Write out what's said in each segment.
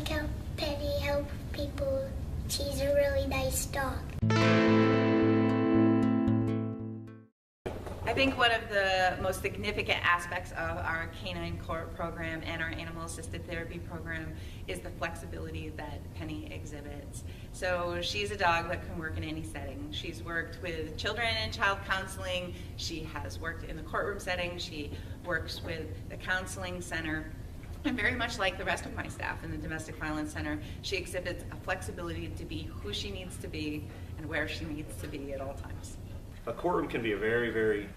like how Penny helps people. She's a really nice dog. I think one of the most significant aspects of our canine court program and our animal assisted therapy program is the flexibility that Penny exhibits. So she's a dog that can work in any setting. She's worked with children in child counseling. She has worked in the courtroom setting. She works with the counseling center. And very much like the rest of my staff in the domestic violence center, she exhibits a flexibility to be who she needs to be and where she needs to be at all times. A courtroom can be a very, very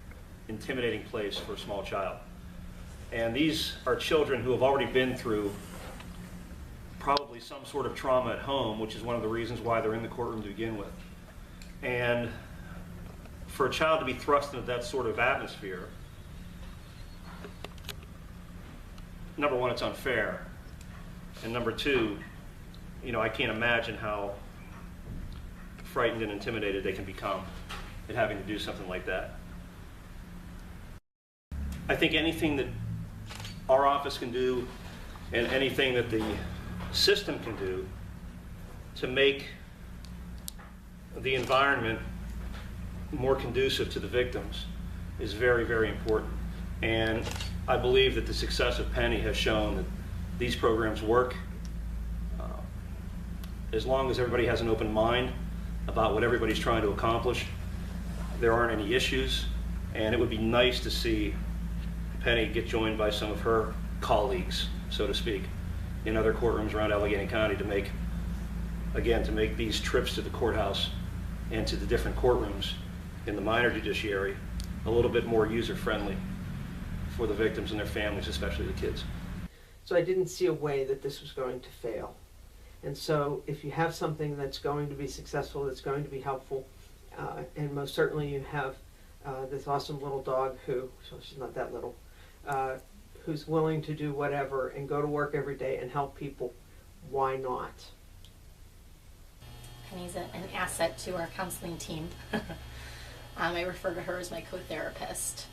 intimidating place for a small child. And these are children who have already been through probably some sort of trauma at home, which is one of the reasons why they're in the courtroom to begin with. And for a child to be thrust into that sort of atmosphere, number one, it's unfair. And number two, I can't imagine how frightened and intimidated they can become at having to do something like that. I think anything that our office can do and anything that the system can do to make the environment more conducive to the victims is very, very important. And I believe that the success of Penny has shown that these programs work. As long as everybody has an open mind about what everybody's trying to accomplish, there aren't any issues, and it would be nice to see Penny get joined by some of her colleagues, so to speak, in other courtrooms around Allegheny County to make these trips to the courthouse and to the different courtrooms in the minor judiciary a little bit more user-friendly for the victims and their families, especially the kids. So I didn't see a way that this was going to fail. And so if you have something that's going to be successful, that's going to be helpful, and most certainly you have this awesome little dog who, so she's not that little, who's willing to do whatever and go to work every day and help people, why not? Penny's an asset to our counseling team. I refer to her as my co-therapist.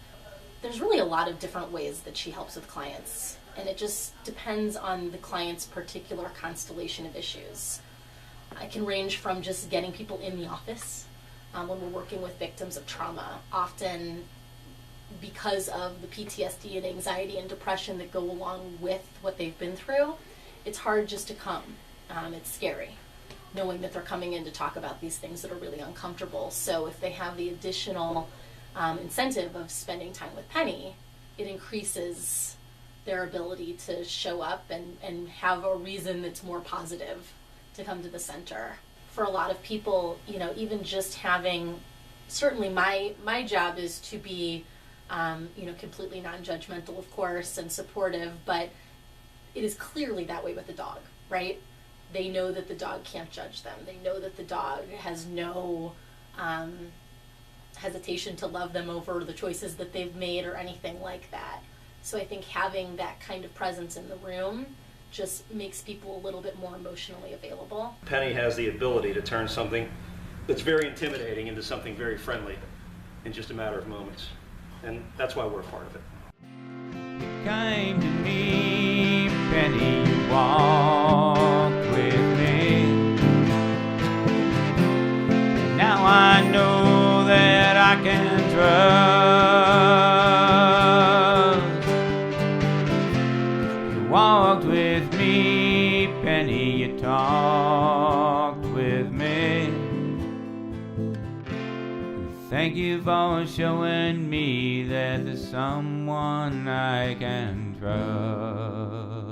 There's really a lot of different ways that she helps with clients, and it just depends on the client's particular constellation of issues. It can range from just getting people in the office when we're working with victims of trauma, often because of the PTSD and anxiety and depression that go along with what they've been through. It's hard just to come. It's scary, knowing that they're coming in to talk about these things that are really uncomfortable. So if they have the additional incentive of spending time with Penny, it increases their ability to show up and have a reason that's more positive to come to the center. For a lot of people, even just having, certainly my job is to be completely non-judgmental, of course, and supportive, but it is clearly that way with the dog, right? They know that the dog can't judge them. They know that the dog has no hesitation to love them over the choices that they've made or anything like that. So I think having that kind of presence in the room just makes people a little bit more emotionally available. Penny has the ability to turn something that's very intimidating into something very friendly in just a matter of moments. And that's why we're a part of it. You came to me, Penny, you walked with me. And now I know that I can trust. You walked with me, Penny, you talked with me. Thank you for showing me that there's someone I can trust.